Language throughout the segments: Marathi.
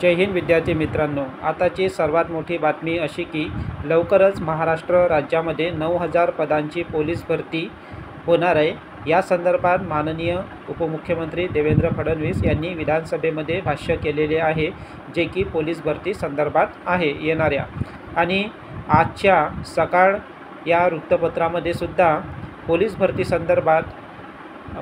जय हिंद विद्यार्थी मित्रांनो, आताची सर्वात मोठी बातमी अशी की लवकरच महाराष्ट्र राज्यामध्ये 9000 पदांची पोलीस भरती होणार आहे। या संदर्भात माननीय उपमुख्यमंत्री देवेंद्र फडणवीस यांनी विधानसभेमध्ये भाष्य केलेले आहे, जे की पोलीस भरती संदर्भात आहे येणाऱ्या। आणि आजच्या सकाळ या वृत्तपत्रामध्ये सुद्धा पोलीस भरती संदर्भात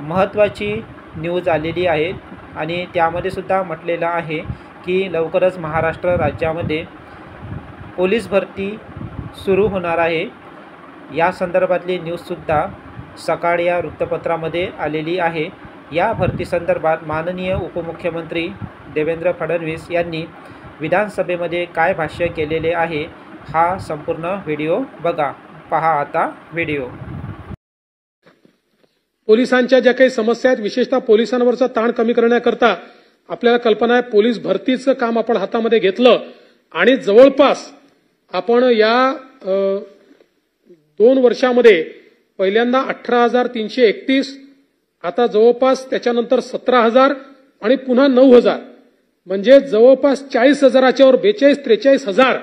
महत्त्वाची न्यूज आलेली आहे आणि त्यामध्ये सुद्धा म्हटलेलं आहे की लवकरच महाराष्ट्र राज्यामध्ये पोलीस भरती सुरू होणार आहे। या संदर्भातली न्यूजसुद्धा सकाळ या वृत्तपत्रामध्ये आलेली आहे। या भरती संदर्भात माननीय उपमुख्यमंत्री देवेंद्र फडणवीस यांनी विधानसभेमध्ये काय भाष्य केलेले आहे, हा संपूर्ण व्हिडिओ बघा। पहा आता व्हिडिओ। पोलिसांच्या ज्या काही समस्या आहेत, विशेषतः पोलिसांवरचा ताण कमी करण्याकरता आपल्याला कल्पना आहे पोलीस भरतीचं काम आपण हातामध्ये घेतलं आणि जवळपास आपण या 2 वर्षामध्ये पहिल्यांदा 18,331, आता जवळपास त्याच्यानंतर 17,000 आणि पुन्हा 9,000, म्हणजे जवळपास 40,000च्या वर 42-43,000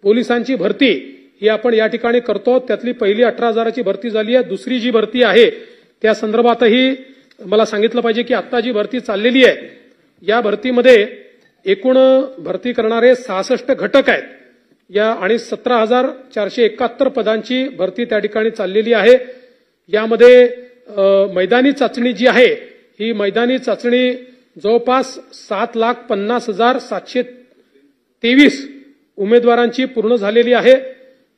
पोलिसांची भरती ही आपण या ठिकाणी करतो। त्यातली पहिली 18,000ची भरती झाली आहे। दुसरी जी भरती आहे त्या संदर्भातही मला सांगितलं पाहिजे की आता जी भरती चाललेली आहे या भरतीमध्ये एकूण भरती करणारे 66 घटक आहेत या आणि 17,471 पदांची भरती त्या ठिकाणी चाललेली आहे। यामध्ये मैदानी चाचणी जी आहे ही मैदानी चाचणी जवळपास 7,50,723 उमेदवारांची पूर्ण झालेली आहे।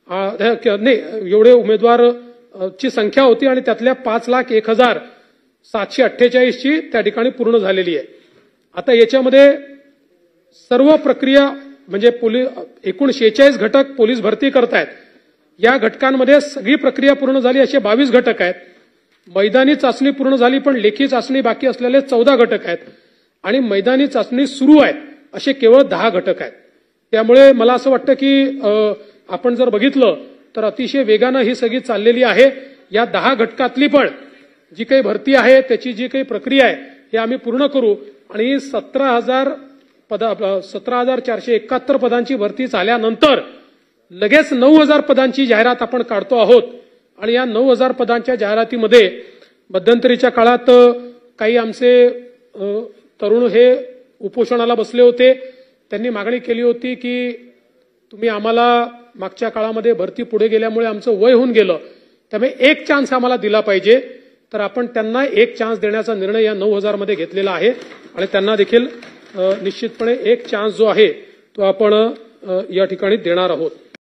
नाही, एवढे उमेदवार ची संख्या होती आणि त्यातल्या 5,01,748 ची त्या ठिकाणी पूर्ण झालेली आहे। आता याच्यामध्ये सर्व प्रक्रिया म्हणजे एकूण 46 घटक पोलीस भरती करतायत। या घटकांमध्ये सगळी प्रक्रिया पूर्ण झाली असे 22 घटक आहेत। मैदानी चाचणी पूर्ण झाली पण लेखी चाचणी बाकी असलेले 14 घटक आहेत आणि मैदानी चाचणी सुरू आहेत असे केवळ 10 घटक आहेत। त्यामुळे मला असं वाटतं की आपण जर बघितलं तर अतिशय वेगानं ही सगळी चाललेली आहे। या 10 घटकातली पण जी काही भरती आहे त्याची जी काही प्रक्रिया आहे हे आम्ही पूर्ण करू आणि 17,471 पदांची भरती झाल्यानंतर लगेच 9,000 पदांची जाहिरात आपण काढतो आहोत। आणि या 9,000 पदांच्या जाहिरातीमध्ये मध्यंतरीच्या काळात काही आमचे तरुण हे उपोषणाला बसले होते। त्यांनी मागणी केली होती की तुम्ही आम्हाला मागच्या काळामध्ये भरती पुढे गेल्यामुळे आमचं वय होऊन गेलं, त्यामुळे एक चान्स आम्हाला दिला पाहिजे। तर आपण त्यांना एक चान्स देण्याचा निर्णय या 9,000 मध्ये घेतलेला आहे आणि त्यांना देखील निश्चितपणे एक चान्स जो आहे तो आपण या ठिकाणी देणार आहोत।